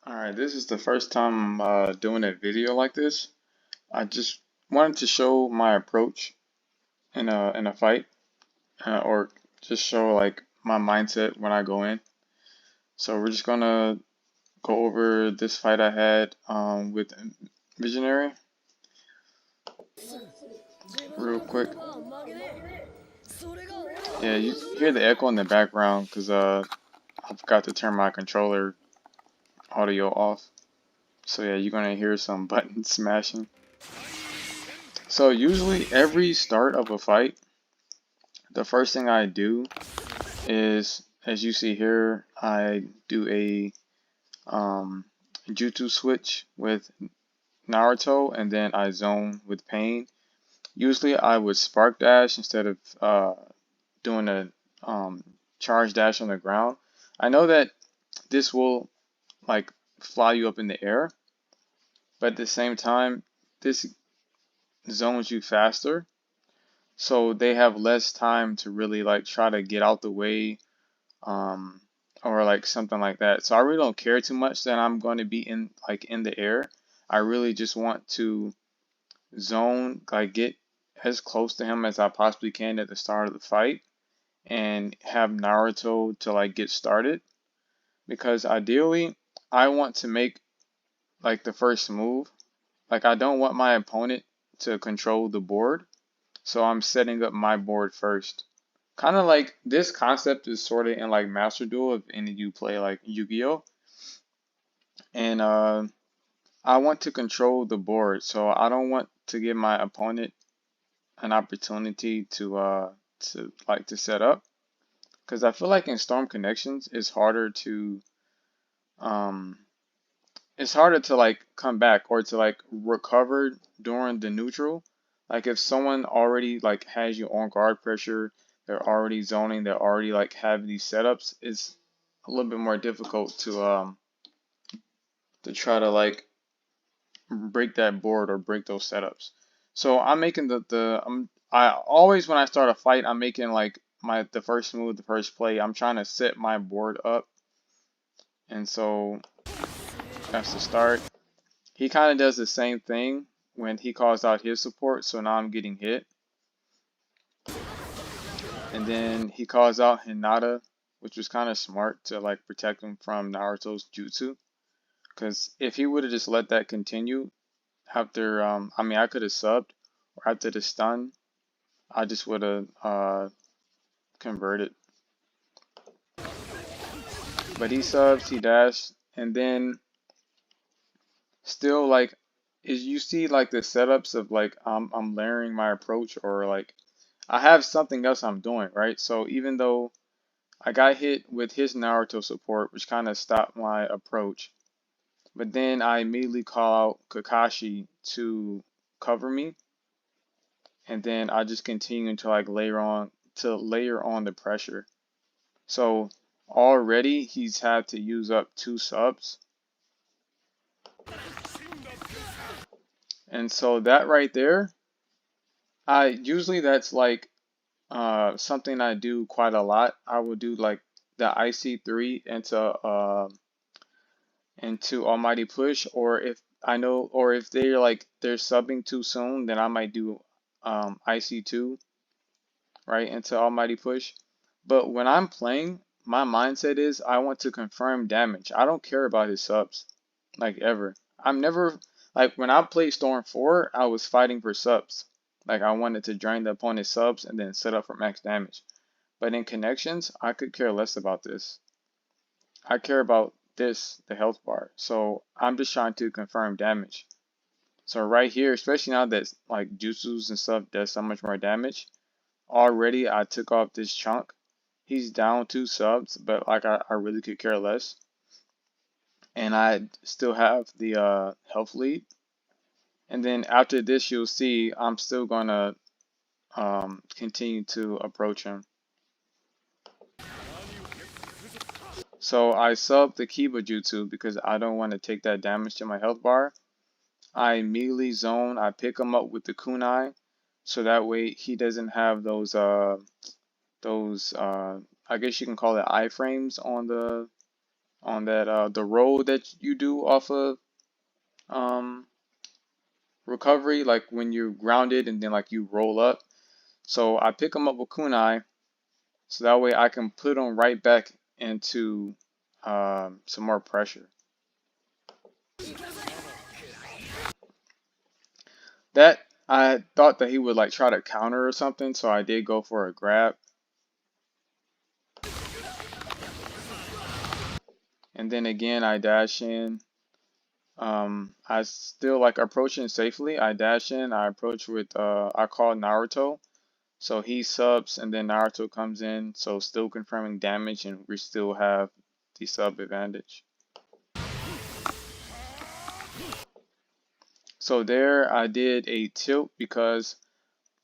Alright, this is the first time I'm doing a video like this. I just wanted to show my approach in a fight, or just show like my mindset when I go in. So we're just gonna go over this fight I had with Visionary real quick. Yeah, you hear the echo in the background because I forgot to turn my controller audio off. So yeah, you're gonna hear some buttons smashing. So usually every start of a fight, the first thing I do is, as you see here, I do a jutsu switch with Naruto, and then I zone with Pain. Usually I would spark dash instead of doing a um, charge dash on the ground. I know that this will like fly you up in the air, but at the same time, this zones you faster, so they have less time to really like try to get out the way, um, or like something like that. So I really don't care too much that I'm going to be in the air. I really just want to zone, like get as close to him as I possibly can at the start of the fight and have Naruto to like get started, because ideally I want to make like the first move. Like I don't want my opponent to control the board, so I'm setting up my board first. Kind of like this concept is sort of in like Master Duel if any of you play like Yu-Gi-Oh! And I want to control the board, so I don't want to give my opponent an opportunity to set up, because I feel like in Storm Connections um it's harder to like come back or to like recover during the neutral. Like if someone already like has you on guard pressure, they're already zoning, they're already like have these setups, it's a little bit more difficult to try to like break that board or break those setups. So I'm making I always, when I start a fight, I'm making like the first move, the first play. I'm trying to set my board up, and so that's the start. He kind of does the same thing when he calls out his support, so now I'm getting hit. And then he calls out Hinata, which was kind of smart to like protect him from Naruto's jutsu. Because if he would have just let that continue after, I mean, I could have subbed, or after the stun, I just would have converted. But he subs, he dashed, and then still like, is you see like the setups of like I'm layering my approach, or like I have something else I'm doing, right? So even though I got hit with his Naruto support, which kind of stopped my approach, but then I immediately call out Kakashi to cover me, and then I just continue to like layer on the pressure. So already he's had to use up 2 subs, and so that right there, I usually that's like something I do quite a lot. I will do like the IC3 into Almighty Push, or if I know, or if they're subbing too soon, then I might do IC2 right into Almighty Push. But when I'm playing, my mindset is I want to confirm damage. I don't care about his subs, like ever. I'm never like when I played Storm 4, I was fighting for subs. Like I wanted to drain the opponent's subs and then set up for max damage. But in connections, I could care less about this. I care about this, the health bar. So I'm just trying to confirm damage. So right here, especially now that like jutsus and stuff does so much more damage, already I took off this chunk. He's down 2 subs, but like I really could care less. And I still have the health lead. And then after this, you'll see I'm still gonna continue to approach him. So I sub the Kiba Jutsu because I don't want to take that damage to my health bar. I immediately zone, I pick him up with the kunai, so that way he doesn't have those I guess you can call it iframes on that the roll that you do off of um recovery, like when you're grounded and then like you roll up. So I pick him up with kunai, so that way I can put him right back into some more pressure. That I thought that he would like try to counter or something, so I did go for a grab. And then again I dash in. I still like approaching safely. I dash in, I approach with I call Naruto. So he subs and then Naruto comes in, so still confirming damage and we still have the sub advantage. So there I did a tilt because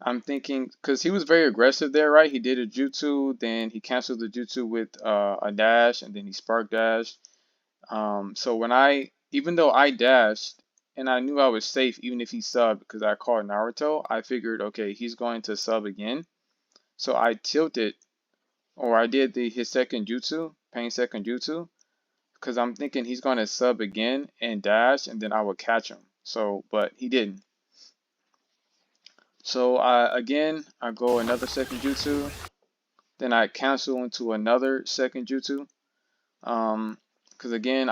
I'm thinking, because he was very aggressive there, right? He did a jutsu, then he canceled the jutsu with a dash, and then he spark dashed. So when even though I dashed, and I knew I was safe even if he subbed because I called Naruto, I figured, okay, he's going to sub again. So I tilted, or I did his second jutsu, pain second jutsu, because I'm thinking he's going to sub again and dash, and then I would catch him. So, but he didn't. So I go another second jutsu, then I cancel into another second jutsu. Because again,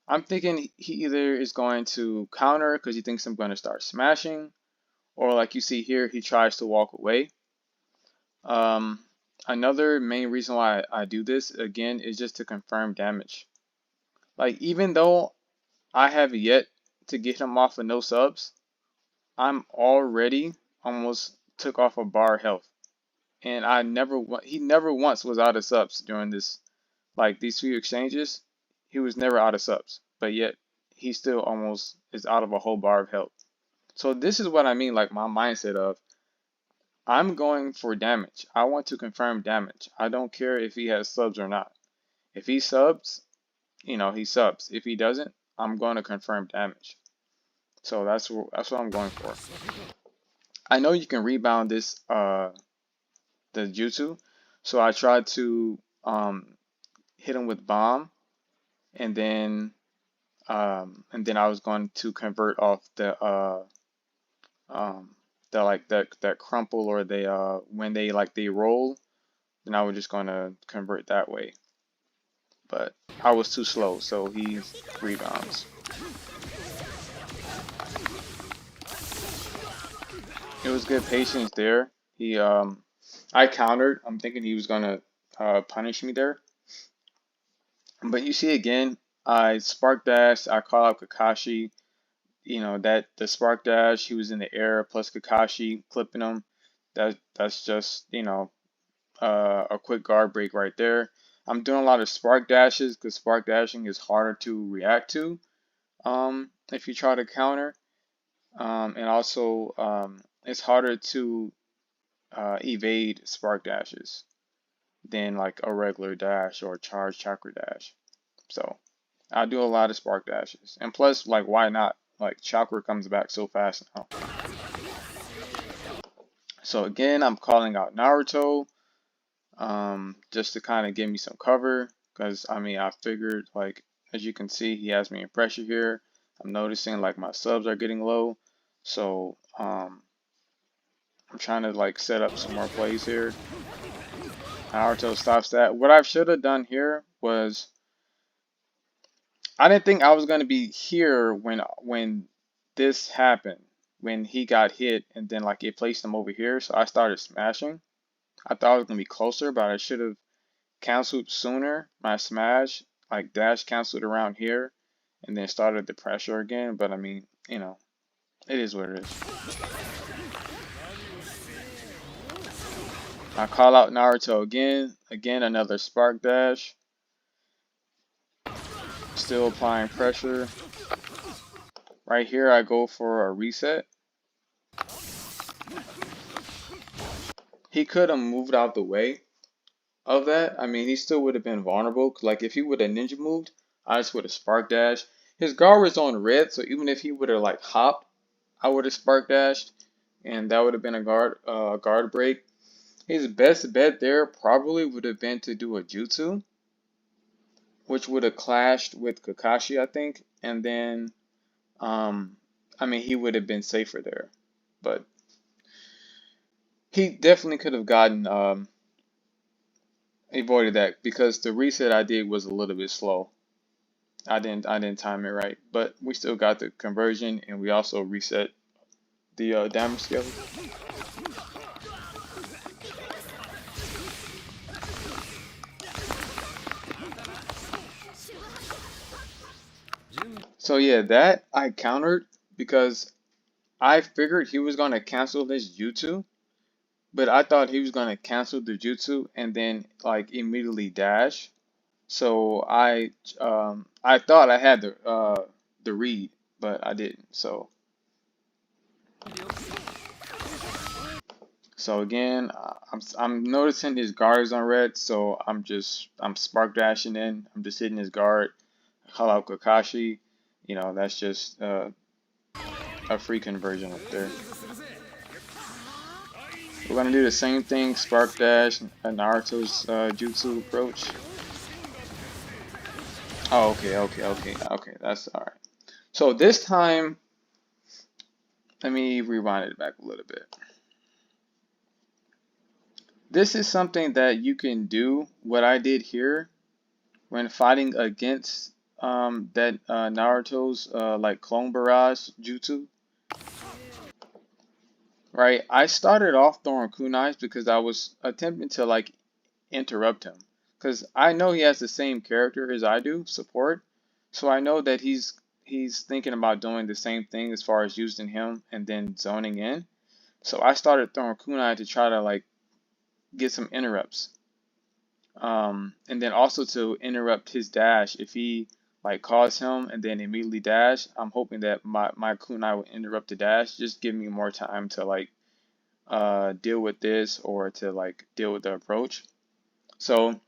I'm thinking he either is going to counter because he thinks I'm going to start smashing, or like you see here, he tries to walk away. Um, Another main reason why I do this again is just to confirm damage. Like even though I have yet to get him off of no subs, I'm already almost took off a bar health, and he never once was out of subs during this like these few exchanges. He was never out of subs, but yet he still almost is out of a whole bar of health. So this is what I mean, like my mindset of I'm going for damage. I want to confirm damage. I don't care if he has subs or not. If he subs, he subs. If he doesn't, I'm going to confirm damage. So that's what I'm going for. I know you can rebound this the jutsu, so I tried to hit him with bomb, and then I was going to convert off um the like that crumple, or they when they roll, then I was just going to convert that way. But I was too slow, so he rebounds. It was good patience there. I countered. I'm thinking he was gonna punish me there. But you see again, I spark dash. I call out Kakashi. That the spark dash. He was in the air plus Kakashi clipping him. That's just a quick guard break right there. I'm doing a lot of spark dashes because spark dashing is harder to react to if you try to counter. And also it's harder to evade spark dashes than like a regular dash or a charge chakra dash. So I do a lot of spark dashes. And plus, like, why not? Like, chakra comes back so fast now. So again, I'm calling out Naruto just to kind of give me some cover. Because, I mean, I figured, like, as you can see, he has me in pressure here. I'm noticing, like, my subs are getting low. So, I'm trying to, like, set up some more plays here. Naruto stops that. What I should have done here was I didn't think I was gonna be here when this happened, when he got hit and then like it placed him over here, so I started smashing. I thought I was gonna be closer, but I should have canceled sooner my smash, like dash canceled around here, and then started the pressure again. But I mean, it is what it is. I call out Naruto again another spark dash, still applying pressure. Right here, I go for a reset. He could have moved out the way of that. I mean, he still would have been vulnerable. Like, if he would have ninja moved, I just would have spark dashed. His guard was on red, so even if he would have, like, hopped, I would have spark dashed, and that would have been a guard break. His best bet there probably would have been to do a jutsu. which would have clashed with Kakashi, I think, and then I mean he would have been safer there, but he definitely could have gotten avoided that because the reset I did was a little bit slow. I didn't time it right, but we still got the conversion and we also reset the damage scale. So yeah, that I countered because I figured he was gonna cancel his jutsu, but I thought he was gonna cancel the jutsu and then like immediately dash. So I thought I had the read, but I didn't. So again, I'm noticing his guard is on red, so I'm spark dashing in. I'm just hitting his guard. Call out Kakashi. You know, that's just a free conversion up there. We're gonna do the same thing, spark dash, Naruto's jutsu approach. Oh, okay. That's all right. So this time, let me rewind it back a little bit. This is something that you can do. What I did here when fighting against that Naruto's like clone barrage jutsu, right? I started off throwing kunais because I was attempting to like interrupt him because I know he has the same character as I do, support. So I know that he's thinking about doing the same thing as far as using him and then zoning in. So I started throwing kunai to try to like get some interrupts. And then also to interrupt his dash if he like calls him and then immediately dash. I'm hoping that my kunai will interrupt the dash, just give me more time to like deal with this or to like deal with the approach. So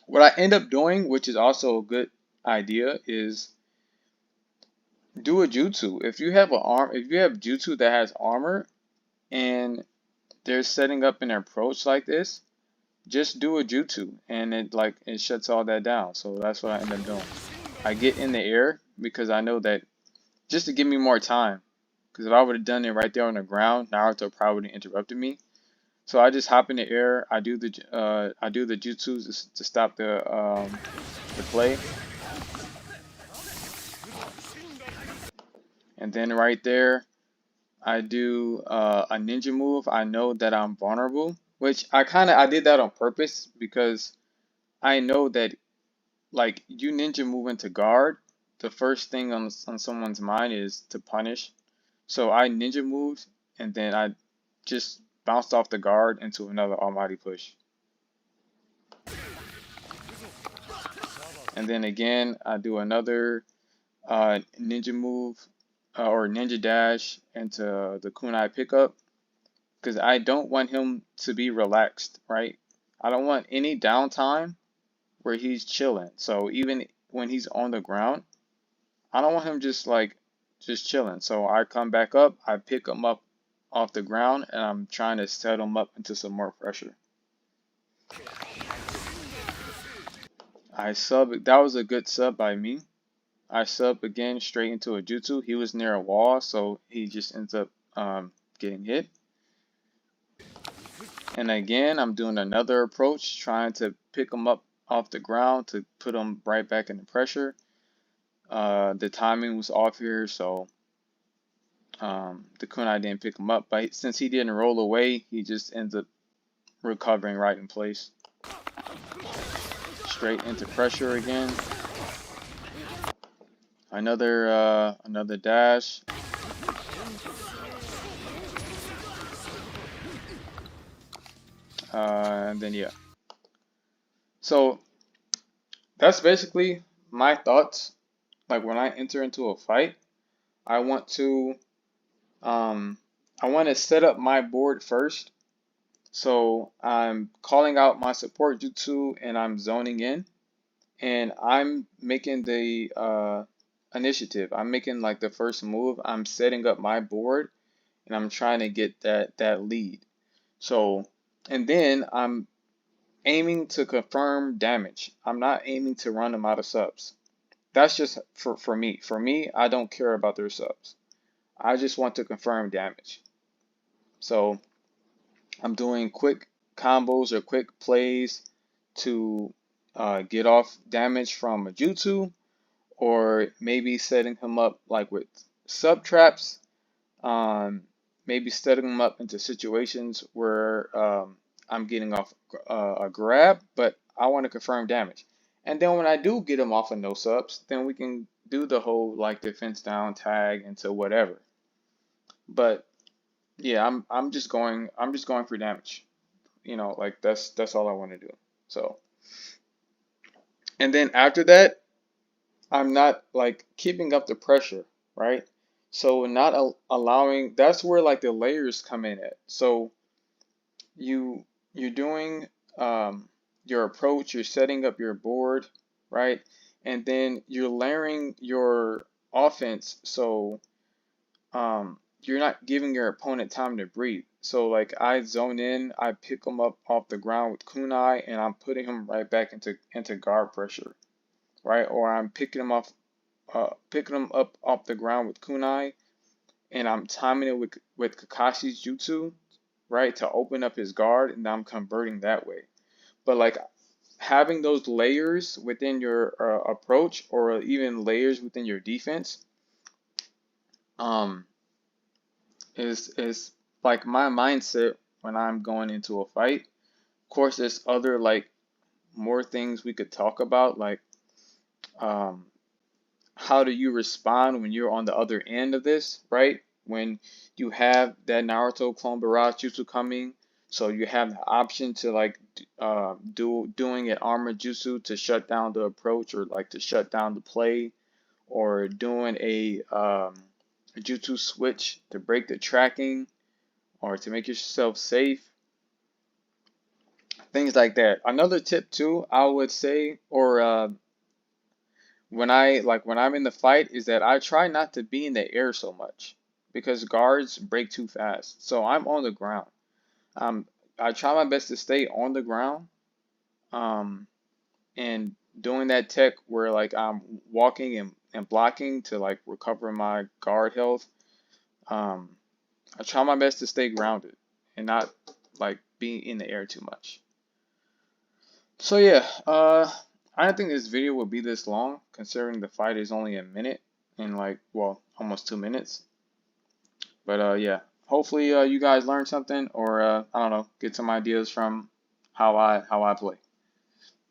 what I end up doing, which is also a good idea, is do a jutsu. If you have jutsu that has armor and they're setting up an approach like this, just do a jutsu and it shuts all that down. So that's what I end up doing. I get in the air because I know that just to give me more time. Because if I would have done it right there on the ground, Naruto probably would have interrupted me. So I just hop in the air. I do the jutsus to stop the play, and then right there I do a ninja move. I know that I'm vulnerable, which I did that on purpose because I know that like you ninja move into guard, the first thing on someone's mind is to punish. So I ninja moved and then I just bounced off the guard into another almighty push. And then again, I do another ninja move or ninja dash into the kunai pickup because I don't want him to be relaxed, right? I don't want any downtime where he's chilling. So even when he's on the ground, I don't want him just chilling. So I come back up, I pick him up off the ground, and I'm trying to set him up into some more pressure. I sub. That was a good sub by me. I sub again straight into a jutsu. He was near a wall, so he just ends up getting hit. And again, I'm doing another approach, trying to pick him up off the ground to put him right back into pressure. The timing was off here, so the kunai didn't pick him up. But since he didn't roll away, he just ends up recovering right in place. Straight into pressure again. Another dash. And then yeah. So that's basically my thoughts. Like when I enter into a fight, I want to um I want to set up my board first. So I'm calling out my support jutsu and I'm zoning in and I'm making the initiative. I'm making like the first move. I'm setting up my board and I'm trying to get that lead. So and then I'm aiming to confirm damage. I'm not aiming to run them out of subs. That's just for me. For me, I don't care about their subs. I just want to confirm damage. So I'm doing quick combos or quick plays to get off damage from a jutsu, or maybe setting him up like with sub traps, um, maybe setting him up into situations where I'm getting off a grab, but I want to confirm damage. And then when I do get him off of no subs, then we can do the whole like defense down tag into whatever. But yeah, I'm just going for damage. You know, like that's all I want to do. So, and then after that, I'm not like keeping up the pressure, right? So not allowing, that's where like the layers come in at. So you you're doing your approach, you're setting up your board, right? And then you're layering your offense so you're not giving your opponent time to breathe. So like I zone in, I pick him up off the ground with kunai, and I'm putting him right back into guard pressure, right? Or I'm picking him up off the ground with kunai, and I'm timing it with Kakashi's jutsu, right, to open up his guard, and I'm converting that way. But like having those layers within your approach, or even layers within your defense, um, is like my mindset when I'm going into a fight. Of course, there's other like more things we could talk about, like um, how do you respond when you're on the other end of this, right? When you have that Naruto clone barrage jutsu coming, so you have the option to like doing an armor jutsu to shut down the approach, or like to shut down the play, or doing a jutsu switch to break the tracking, or to make yourself safe, things like that. Another tip too, I would say, or when I'm in the fight, is that I try not to be in the air so much because guards break too fast. So I'm on the ground. Um, I try my best to stay on the ground, um, and doing that tech where like I'm walking and blocking to like recover my guard health. Um, I try my best to stay grounded and not like be in the air too much. So yeah, I don't think this video will be this long, considering the fight is only a minute and like, well, almost 2 minutes. But yeah, hopefully you guys learned something, or I don't know, get some ideas from how I play.